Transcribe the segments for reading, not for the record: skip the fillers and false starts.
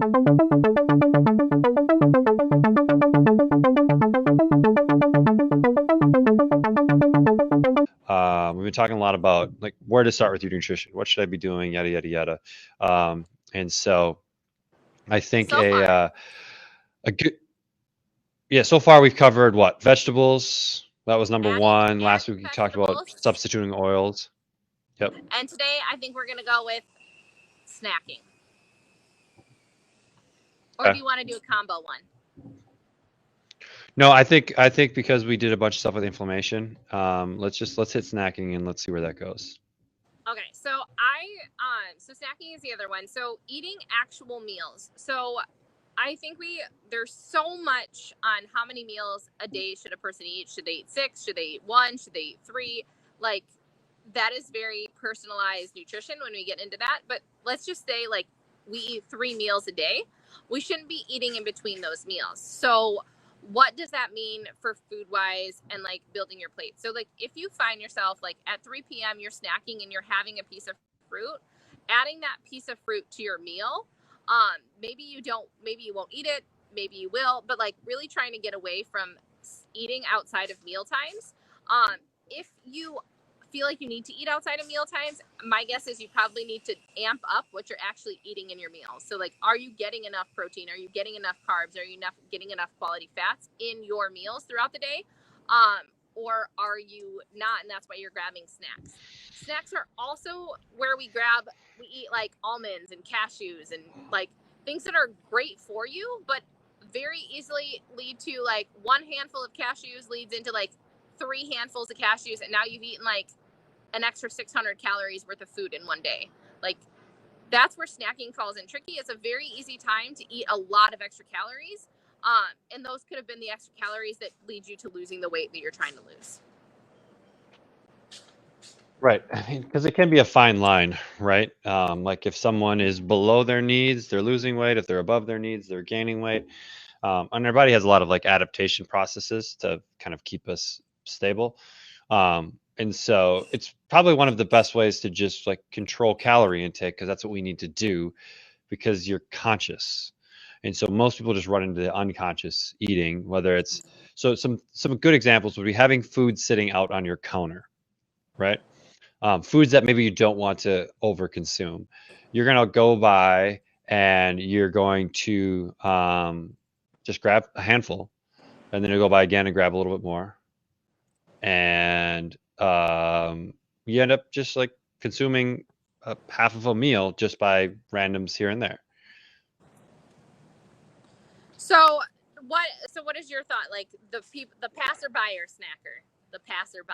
We've been talking a lot about like where to start with your nutrition. What should I be doing? Yada yada yada. And so I think So far. a good yeah. So far we've covered what vegetables. That was number Adding one. Last week we talked about vegetables. substituting oils. Yep. And today I think we're gonna go with snacking. Or do you want to do a combo one? No, I think because we did a bunch of stuff with inflammation, let's hit snacking and let's see where that goes. Okay, so so snacking is the other one. So eating actual meals. So I think there's so much on how many meals a day should a person eat. Should they eat 6? Should they eat 1? Should they eat 3? Like that is very personalized nutrition when we get into that. But let's just say like we eat 3 meals a day. We shouldn't be eating in between those meals. So what does that mean for food wise and like building your plate? So like if you find yourself like at 3 p.m. you're snacking and you're having a piece of fruit, adding that piece of fruit to your meal, maybe you won't eat it, maybe you will, but like really trying to get away from eating outside of meal times. If you feel like you need to eat outside of meal times, my guess is you probably need to amp up what you're actually eating in your meals. So like, are you getting enough protein? Are you getting enough carbs? Are you getting enough quality fats in your meals throughout the day? Or are you not? And that's why you're grabbing snacks. Snacks are also where we eat like almonds and cashews and like things that are great for you, but very easily lead to like one handful of cashews leads into like 3 handfuls of cashews, and now you've eaten like an extra 600 calories worth of food in one day. Like that's where snacking falls in tricky. It's a very easy time to eat a lot of extra calories. And those could have been the extra calories that lead you to losing the weight that you're trying to lose. Right, because it can be a fine line, right? Like if someone is below their needs, they're losing weight. If they're above their needs, they're gaining weight. And our body has a lot of like adaptation processes to kind of keep us stable. And so it's probably one of the best ways to just like control calorie intake because that's what we need to do because you're conscious. And so most people just run into the unconscious eating, whether it's so some good examples would be having food sitting out on your counter, right? Foods that maybe you don't want to overconsume. You're gonna go by and you're going to just grab a handful, and then you go by again and grab a little bit more, and you end up just like consuming half of a meal just by randoms here and there. So what is your thought? Like the passerby or snacker, the passerby.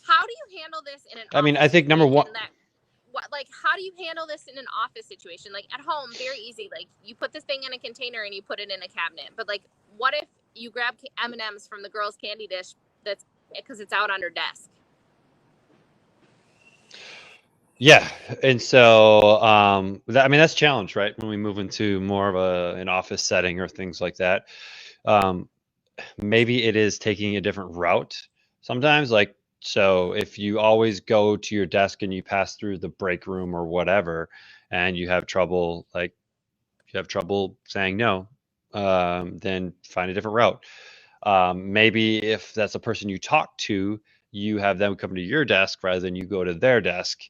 How do you handle this in an I mean, I think number one. How do you handle this in an office situation? Like at home, very easy. Like you put this thing in a container and you put it in a cabinet. But like, what if you grab M&Ms from the girls' candy dish that's because it's out on her desk? Yeah, and so I mean that's a challenge, right? When we move into more of an office setting or things like that, maybe it is taking a different route sometimes. Like so, if you always go to your desk and you pass through the break room or whatever, and you have trouble saying no, then find a different route. Maybe if that's a person you talk to, you have them come to your desk rather than you go to their desk.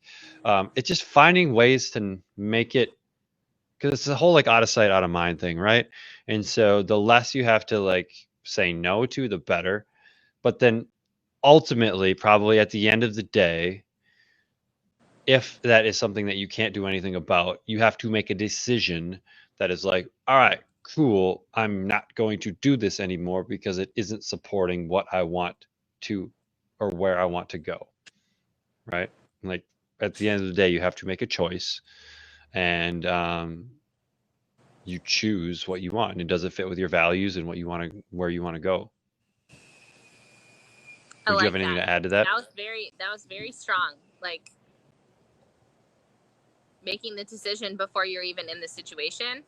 It's just finding ways to make it because it's a whole like out of sight, out of mind thing, right? And so the less you have to like say no to, the better. But then ultimately, probably at the end of the day, if that is something that you can't do anything about, you have to make a decision that is like, all right, cool, I'm not going to do this anymore because it isn't supporting what I want to or where I want to go. Right? Like at the end of the day, you have to make a choice and you choose what you want and does it fit with your values and what you want to where you want to go. Would you have anything to add to that? That was very strong. Like making the decision before you're even in the situation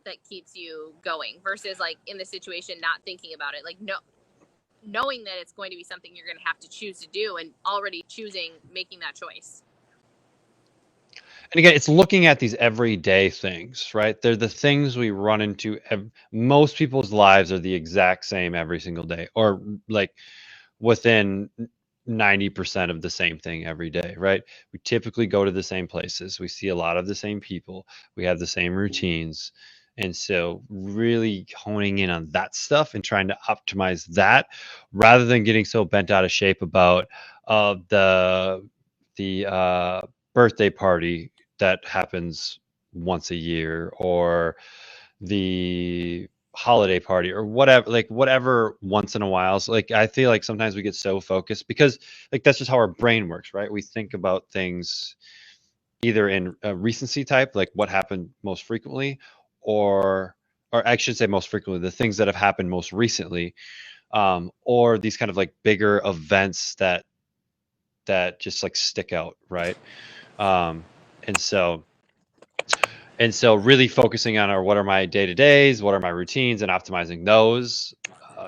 that keeps you going versus like in the situation not thinking about it, like knowing that it's going to be something you're going to have to choose to do and already making that choice. And again, it's looking at these everyday things, right? They're the things we run into. Most people's lives are the exact same every single day, or like within 90% of the same thing every day, right? We typically go to the same places. We see a lot of the same people. We have the same routines. And so really honing in on that stuff and trying to optimize that rather than getting so bent out of shape about the birthday party that happens once a year, or the holiday party, or whatever, like whatever once in a while. So like I feel like sometimes we get so focused because like that's just how our brain works, right? We think about things either in a recency type, like what happened most frequently, or I should say most frequently, the things that have happened most recently, or these kind of like bigger events that just like stick out, right? Um, and so really focusing on what are my day-to-days, what are my routines, and optimizing those,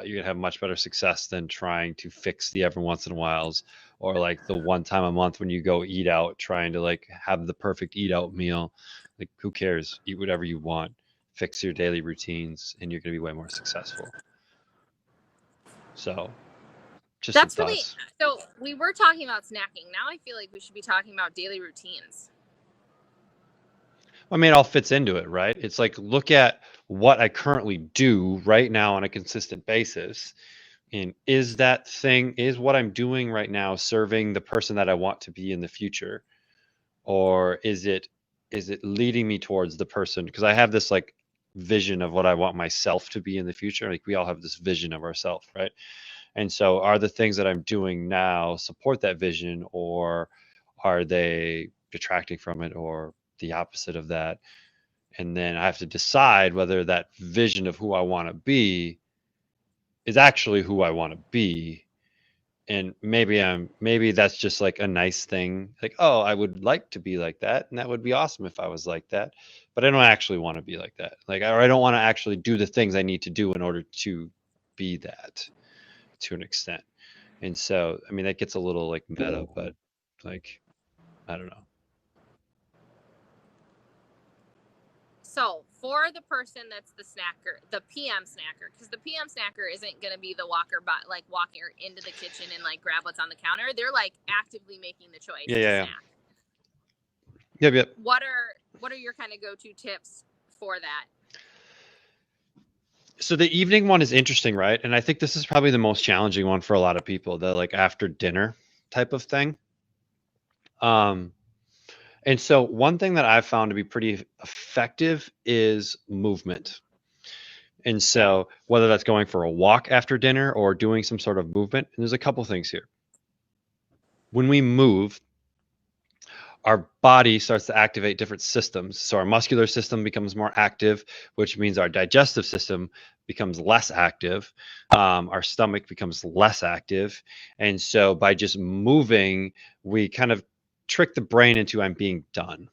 you're gonna have much better success than trying to fix the every once in a whiles, or like the one time a month when you go eat out, trying to like have the perfect eat out meal. Like who cares? Eat whatever you want, fix your daily routines, and you're gonna be way more successful. So just some That's really, thoughts. so we were talking about snacking. Now I feel like we should be talking about daily routines. I mean, it all fits into it, right? It's like look at what I currently do right now on a consistent basis. And is what I'm doing right now serving the person that I want to be in the future? Or is it leading me towards the person? Because I have this like vision of what I want myself to be in the future. Like we all have this vision of ourselves, right? And so are the things that I'm doing now support that vision, or are they detracting from it, or the opposite of that? And then I have to decide whether that vision of who I want to be is actually who I want to be. And maybe that's just like a nice thing, like, oh, I would like to be like that, and that would be awesome if I was like that, but I don't actually want to be like that, like, or I don't want to actually do the things I need to do in order to be that, to an extent. And so I mean that gets a little like meta, but like I don't know. So for the person that's the snacker, the PM snacker, because the PM snacker isn't going to be the walker, but like walking into the kitchen and like grab what's on the counter. They're like actively making the choice Yeah, to yeah, snack. yep. What are your kind of go-to tips for that? So the evening one is interesting, right? And I think this is probably the most challenging one for a lot of people, the like after dinner type of thing. um And so one thing that I've found to be pretty effective is movement. And so whether that's going for a walk after dinner or doing some sort of movement, and there's a couple things here. When we move, our body starts to activate different systems. So our muscular system becomes more active, which means our digestive system becomes less active. Our stomach becomes less active. And so by just moving, we kind of trick the brain into I'm being done.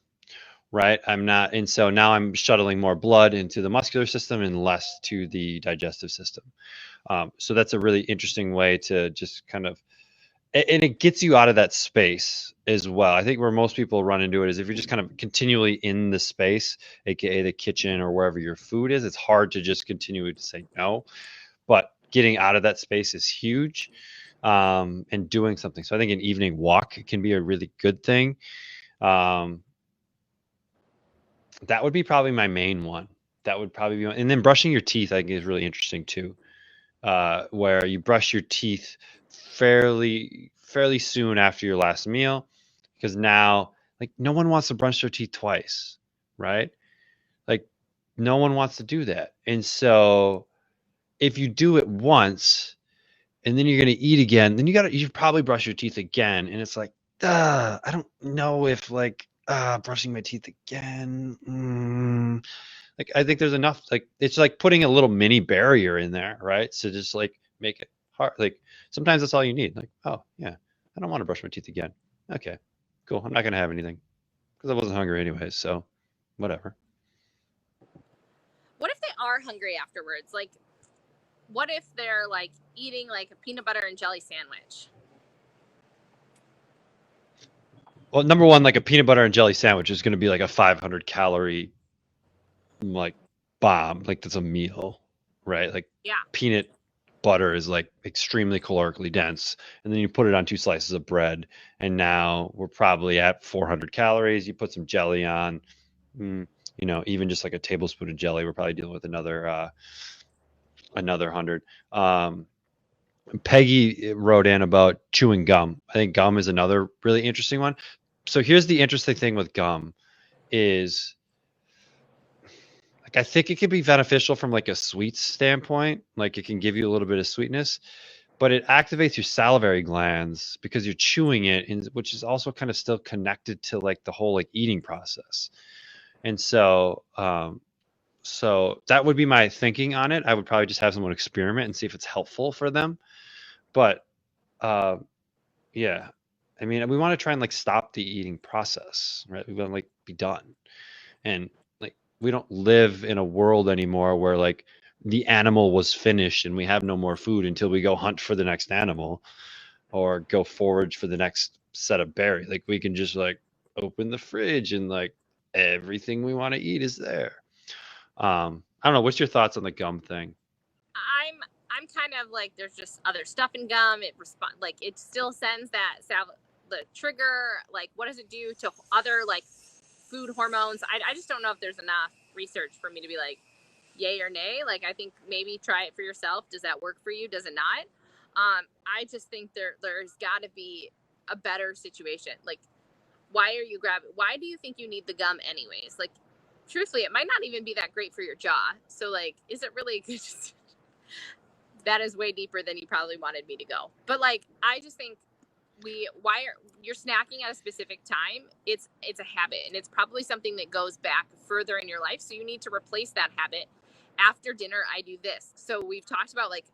Right, I'm not, and so now I'm shuttling more blood into the muscular system and less to the digestive system. So that's a really interesting way to just kind of, and it gets you out of that space as well. I think where most people run into it is if you're just kind of continually in the space, aka the kitchen or wherever your food is, it's hard to just continue to say no. But getting out of that space is huge, and doing something. So I think an evening walk can be a really good thing. Um, That would be probably my main one. That would probably be, and then brushing your teeth, I think, is really interesting too. Where you brush your teeth fairly soon after your last meal, because now, like, no one wants to brush their teeth twice, right? Like, no one wants to do that. And so, if you do it once, and then you're gonna eat again, then you probably brush your teeth again, and it's like, I don't know if like brushing my teeth again. Like I think there's enough, like it's like putting a little mini barrier in there, right? So just like make it hard. Like sometimes that's all you need. Like, oh yeah, I don't want to brush my teeth again. Okay, cool. I'm not gonna have anything because I wasn't hungry anyways. So whatever. What if they are hungry afterwards? Like, what if they're like eating like a peanut butter and jelly sandwich? well, number one, like a peanut butter and jelly sandwich is going to be like a 500 calorie like bomb. Like that's a meal, right? Like Yeah. peanut butter is like extremely calorically dense, and then you put it on 2 slices of bread, and now we're probably at 400 calories. You put some jelly on, even just like a tablespoon of jelly, we're probably dealing with another 100. Peggy wrote in about chewing gum. I think gum is another really interesting one. So here's the interesting thing with gum is like I think it can be beneficial from like a sweet standpoint. Like it can give you a little bit of sweetness, but it activates your salivary glands because you're chewing it, which is also kind of still connected to like the whole like eating process. And so that would be my thinking on it. I would probably just have someone experiment and see if it's helpful for them. But uh, yeah, I mean, we want to try and like stop the eating process, right? We want to like be done. And like we don't live in a world anymore where like the animal was finished and we have no more food until we go hunt for the next animal or go forage for the next set of berries. Like we can just like open the fridge and like everything we want to eat is there. I don't know. What's your thoughts on the gum thing? I'm kind of like there's just other stuff in gum. Like it still sends the trigger. Like what does it do to other like food hormones? I just don't know if there's enough research for me to be like yay or nay. Like I think maybe try it for yourself. Does that work for you? Does it not? I just think there's got to be a better situation. Like why are you grabbing? Why do you think you need the gum anyways? Like truthfully, it might not even be that great for your jaw. So like, is it really good? That is way deeper than you probably wanted me to go. But like, I just think you're snacking at a specific time. It's a habit, and it's probably something that goes back further in your life. So you need to replace that habit. After dinner, I do this. So we've talked about like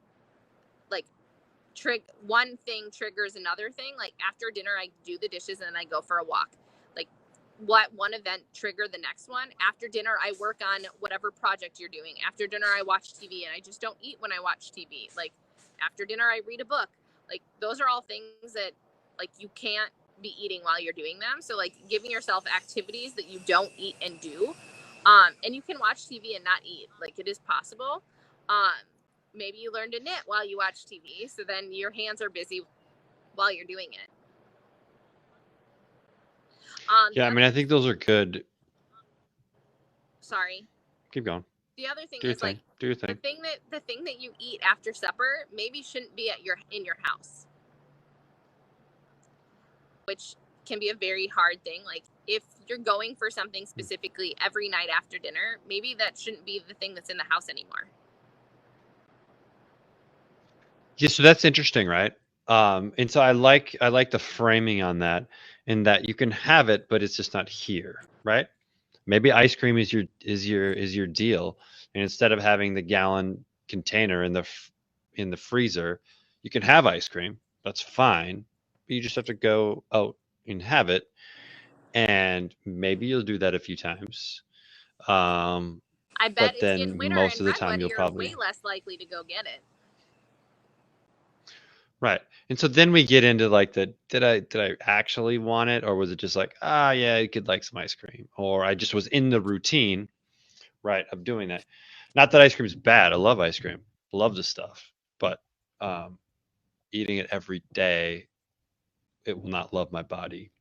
one thing triggers another thing. Like after dinner, I do the dishes and then I go for a walk. Like what one event trigger the next one. After dinner, I work on whatever project you're doing. After dinner, I watch TV, and I just don't eat when I watch TV. Like after dinner, I read a book. Like those are all things that like you can't be eating while you're doing them. So like giving yourself activities that you don't eat and do. And you can watch TV and not eat. Like it is possible. Maybe you learn to knit while you watch TV, so then your hands are busy while you're doing it. Yeah, I mean, I think those are good. Sorry. Keep going. The other thing Do is your like thing. Do your thing. the thing that you eat after supper maybe shouldn't be in your house, which can be a very hard thing. Like if you're going for something specifically every night after dinner, maybe that shouldn't be the thing that's in the house anymore. Yeah, so that's interesting, right? And so I like the framing on that, in that you can have it, but it's just not here, right? Maybe ice cream is your deal, and instead of having the gallon container in the freezer, you can have ice cream. That's fine, but you just have to go out and have it, and maybe you'll do that a few times. I bet But if it's then winter most in of the time Redwood, you'll you're probably way less likely to go get it. right. And so then we get into like did I actually want it, or was it just like, yeah, I could like some ice cream, or I just was in the routine, right, of doing that. Not that ice cream is bad. I love ice cream. Love the stuff. But eating it every day, it will not love my body.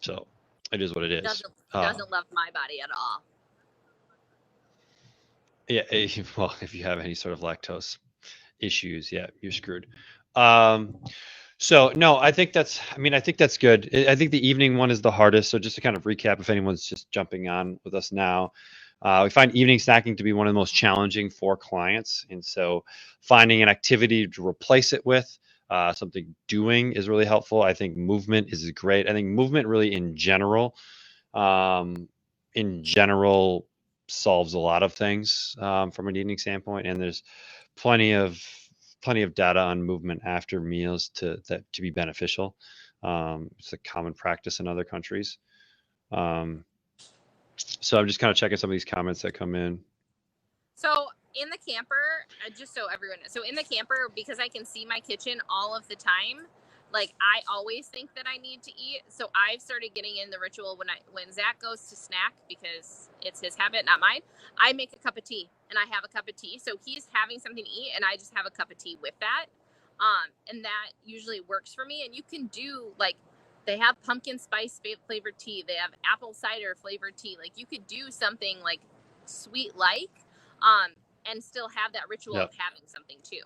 So it is what it is. Doesn't love my body at all. Yeah, well, if you have any sort of lactose issues, yeah, you're screwed. So no, I think that's good. I think the evening one is the hardest. So just to kind of recap, if anyone's just jumping on with us now, we find evening snacking to be one of the most challenging for clients. And so finding an activity to replace it with, something doing, is really helpful. I think movement is great. I think movement really um, in general solves a lot of things from an eating standpoint. And there's plenty of data on movement after meals to be beneficial. It's a common practice in other countries. So I'm just kind of checking some of these comments that come in. So in the camper, just so everyone knows, so in the camper, because I can see my kitchen all of the time, Like I always think that I need to eat, so I've started getting in the ritual when Zach goes to snack, because it's his habit, not mine. I make a cup of tea and I have a cup of tea, so he's having something to eat and I just have a cup of tea with that, and that usually works for me. And you can do like, they have pumpkin spice flavored tea, they have apple cider flavored tea. Like you could do something like sweet, like, and still have that ritual of having something too.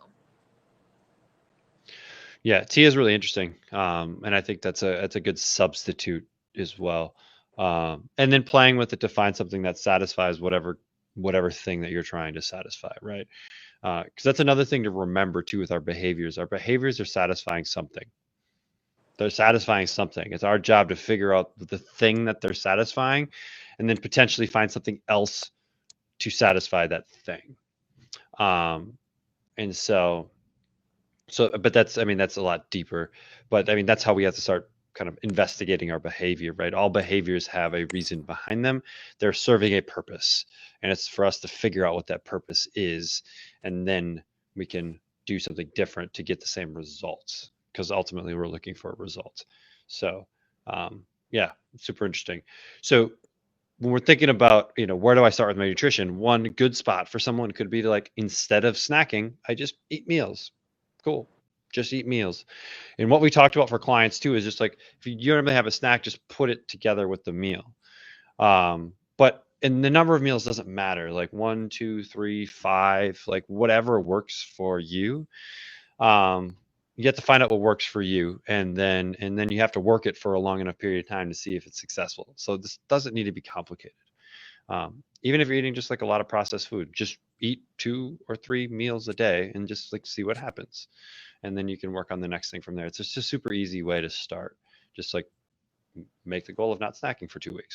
Yeah, tea is really interesting, and I think that's a good substitute as well. And then playing with it to find something that satisfies whatever thing that you're trying to satisfy, right? Because that's another thing to remember too with our behaviors. Our behaviors are satisfying something. They're satisfying something. It's our job to figure out the thing that they're satisfying, and then potentially find something else to satisfy that thing. And but that's, I mean, that's a lot deeper, but I mean, that's how we have to start kind of investigating our behavior, right? All behaviors have a reason behind them. They're serving a purpose, and it's for us to figure out what that purpose is, and then we can do something different to get the same results, because ultimately we're looking for a result. So, yeah, super interesting. So when we're thinking about, where do I start with my nutrition? One good spot for someone could be to, like, instead of snacking, I just eat meals. Cool. Just eat meals. And what we talked about for clients too is just like, if you don't really have a snack, just put it together with the meal. But and the number of meals doesn't matter. Like 1, 2, 3, 5, like whatever works for you. You have to find out what works for you, and then you have to work it for a long enough period of time to see if it's successful. So this doesn't need to be complicated. Even if you're eating just like a lot of processed food, just eat 2 or 3 meals a day and just like see what happens. And then you can work on the next thing from there. It's just a super easy way to start. Just like make the goal of not snacking for 2 weeks.